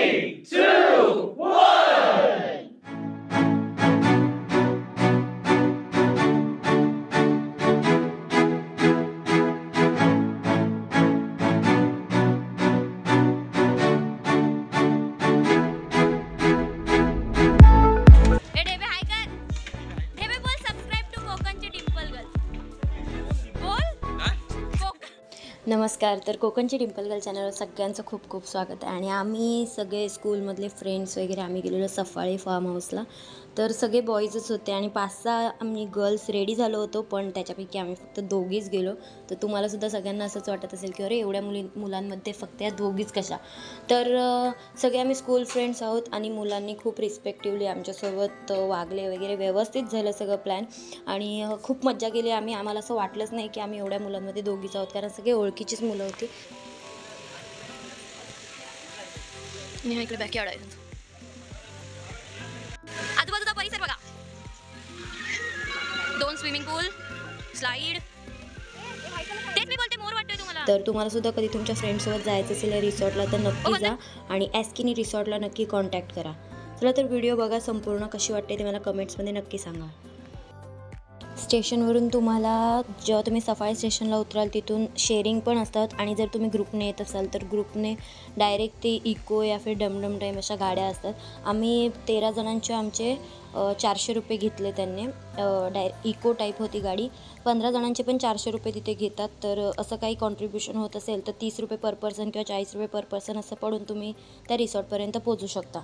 3, 2, 1. नमस्कार. तर कोकणची डिंपल गर्ल चॅनलवर सगळ्यांचं खूप खूप स्वागत आहे. आणि आम्ही सगळे स्कूलमधले फ्रेंड्स वगैरे आम्ही गेलेलो सफाळे फार्म हाऊसला. तर सगळे बॉईजच होते आणि 5-6 आम्ही गर्ल्स रेडी झालो होतो, पण त्याच्यापैकी आम्ही फक्त दोघीच गेलो. तर तुम्हालासुद्धा सगळ्यांना असंच वाटत असेल की अरे एवढ्या मुलांमध्ये फक्त या दोघीच कशा. तर सगळे आम्ही स्कूल फ्रेंड्स आहोत आणि मुलांनी खूप रिस्पेक्टिवली आमच्यासोबत वागले वगैरे, व्यवस्थित झालं सगळं प्लॅन आणि खूप मज्जा केली आम्ही. आम्हाला असं वाटलंच नाही की आम्ही एवढ्या मुलांमध्ये दोघीच आहोत, कारण सगळे ओळखीचीच मुलं होती. नेहा इकडे बॅकयार्ड आहे. आजूबाजूचा परिसर बघा. 2 स्विमिंग पूल, स्लाईड. तेच मी बोलते, मोर वाटतोय तुम्हाला. तर तुम्हाला सुद्धा कधी तुमच्या फ्रेंड्ससोबत जायचं असेल या रिसॉर्टला तर नक्की जा आणि एस्किनी रिसॉर्टला नक्की कॉन्टॅक्ट करा. चला तर व्हिडिओ बघा संपूर्ण. कशी वाटते ते मला कमेंट्समध्ये नक्की सांगा. स्टेशनवरून तुम्हाला जेव्हा तुम्ही सफाळे स्टेशनला उतराल तिथून शेअरिंग पण असतात आणि जर तुम्ही ग्रुपने येत असाल तर ग्रुपने डायरेक्ट ते इको या फिर डमडम टाईम अशा गाड्या असतात. आम्ही 13 जणांचे आमचे 400 रुपये घेतले त्यांनी. इको टाईप होती गाडी. 15 जणांचे पण 400 रुपये तिथे घेतात. तर असं काही कॉन्ट्रीब्युशन होत असेल तर 30 रुपये पर पर्सन किंवा 40 रुपये पर पर्सन असं पडून तुम्ही त्या रिसॉर्टपर्यंत पोहोचू शकता.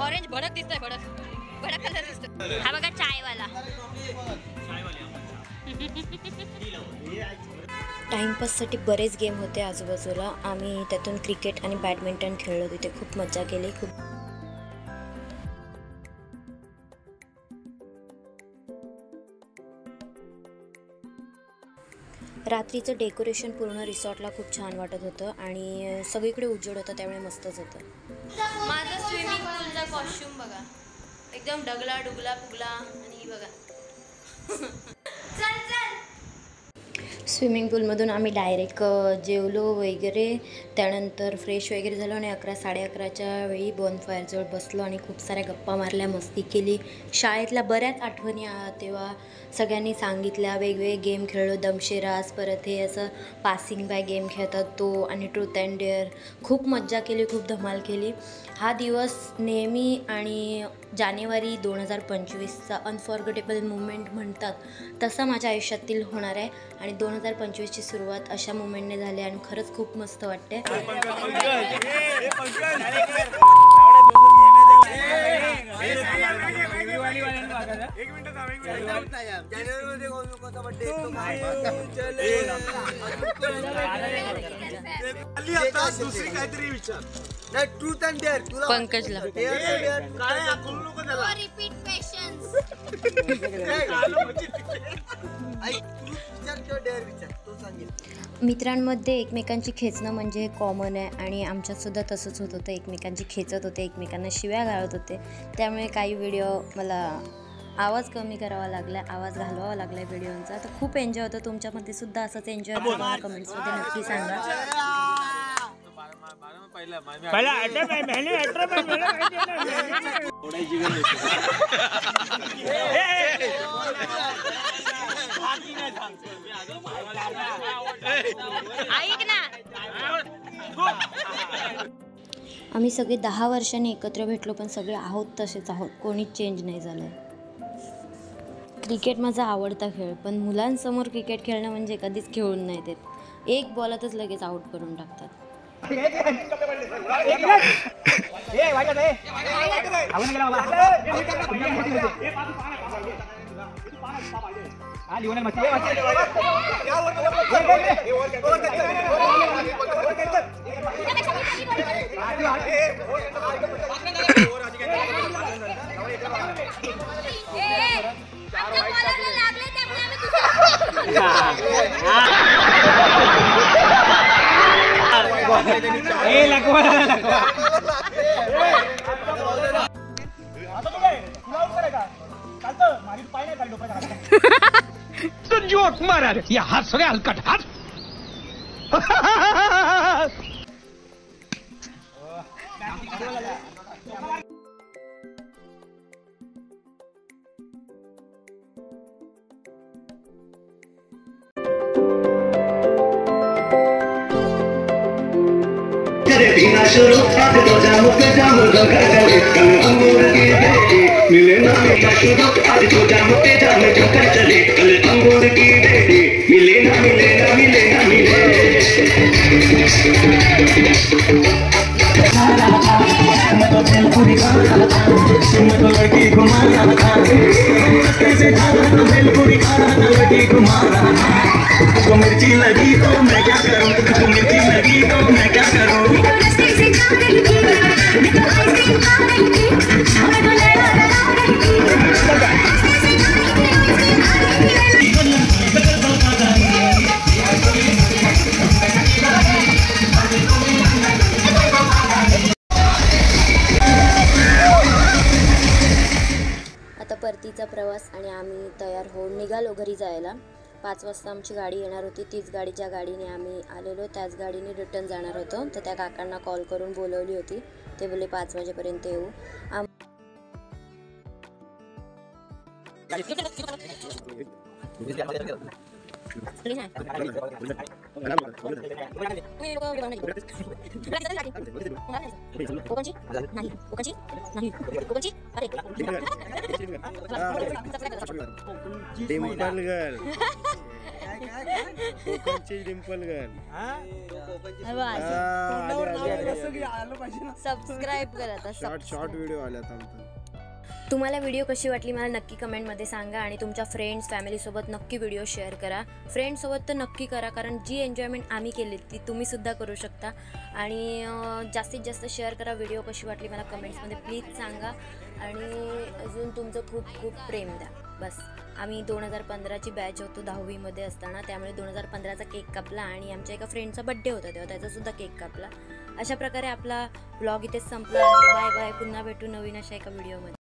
ऑरेंज भडक दिसतोय, भडक कलर दिसतोय. हा बघा चायवाला. टाइमपाससाठी बरेच गेम होते आजूबाजूला. आम्ही त्यातून क्रिकेट आणि बॅडमिंटन खेळलो. तिथे खूप मज्जा केली. रात्रीचं डेकोरेशन पूर्ण रिसॉर्टला खूप छान वाटत होतं आणि सगळीकडे उजेड होता, त्यामुळे मस्तच होतं. माझा स्विमिंग पूलचा कॉस्ट्यूम बघा, एकदम डगला डुगला फुगला. आणि बघा स्विमिंग पूलमधून आम्ही डायरेक्ट जेवलो वगैरे. त्यानंतर फ्रेश वगैरे झालो आणि 11-11:30च्या वेळी बॉनफायरजवळ बसलो आणि खूप साऱ्या गप्पा मारल्या, मस्ती केली. शाळेतल्या बऱ्याच आठवणी तेव्हा सगळ्यांनी सांगितल्या. वेगवेगळे गेम खेळलो, दमशेरास, परत हे असं पासिंग बाय गेम खेळतात तो, आणि ट्रूथ अँड डेअर. खूप मज्जा केली, खूप धमाल केली. हा दिवस नेहमी आणि जानेवारी 2025चा अनफॉर्गेटेबल मुमेंट म्हणतात तसा माझ्या आयुष्यातील होणार आहे. आणि 2025ची सुरुवात अशा मुमेंटने झाली आणि खरंच खूप मस्त वाटते. दुसरी काहीतरी विचार नाही. ट्रूथ अँड डेअर तुला पंकजला रिपीट क्वेश्चन्स. मित्रांमध्ये एकमेकांची खेचणं म्हणजे कॉमन आहे आणि आमच्यातसुद्धा तसंच होत होतं. एकमेकांची खेचत होते, एकमेकांना शिव्या घालत होते. त्यामुळे काही व्हिडिओ मला आवाज कमी करावा लागला, आवाज घालवावा लागला व्हिडिओचा. तर खूप एन्जॉय होतं. तुमच्यामध्ये सुद्धा असंच एन्जॉय होतं मला कमेंट्समध्ये नक्की सांगा. आम्ही सगळे 10 वर्षांनी एकत्र भेटलो, पण सगळे आहोत तसेच आहोत, कोणीच चेंज नाही झालं आहे. क्रिकेट माझा आवडता खेळ, पण मुलांसमोर क्रिकेट खेळणं म्हणजे कधीच खेळून नाही देत. एक बॉलातच लगेच आउट करून टाकतात. जोक मारा रे हस रे हलकट हस. पीना शुरू अब तो जामु पे जामु जोकर चले कल अंगूर की बेटी मिले ना मिलना शुरू आज तो जामु पे जामु जोकर चले कल अंगूर की बेटी मिले ना मिले ना मिले ना मिले मैं तो भेलपुरी खाना मैं तो लड़की घुमाना कैसे खाना तो भेलपुरी खाना लड़की घुमाना तुमको मिर्ची लगी तो मैं क्या करूं तुमको मिर्ची लगी तो मैं क्या करूं. आता परतीचा प्रवास आणि आम्ही तयार होऊन निघालो घरी जायला. 5 वाजता आमची गाडी येणार होती. तीच गाडी ज्या गाडीने आम्ही आलेलो त्याच गाडीने रिटर्न जाणार होतो. तर त्या काकांना कॉल करून बोलवली होती. ते बोलले 5 वाजेपर्यंत येऊ. डिंपल गर्ल कोकणची डिंपल गर्ल सबस्क्राईब करा. शॉर्ट व्हिडिओ आल्यात आमचा. तुम्हाला व्हिडिओ कशी वाटली मला नक्की कमेंटमध्ये सांगा आणि तुमच्या फ्रेंड्स फॅमिलीसोबत नक्की व्हिडिओ शेअर करा. फ्रेंड्ससोबत तर नक्की करा कारण जी एन्जॉयमेंट आम्ही केली ती तुम्हीसुद्धा करू शकता. आणि जास्तीत जास्त शेअर करा. व्हिडिओ कशी वाटली मला कमेंट्समध्ये प्लीज सांगा आणि अजून तुमचं खूप खूप प्रेम द्या. बस. आम्ही 2015ची बॅच होतो 10वीमध्ये असताना. त्यामुळे 2015चा केक कापला आणि आमच्या एका फ्रेंडचा बड्डे होता तेव्हा त्याचासुद्धा केक कापला. अशा प्रकारे आपला ब्लॉग इथेच संपला आहे. Bye bye. पुन्हा भेटू नवीन अशा एका व्हिडिओमध्ये.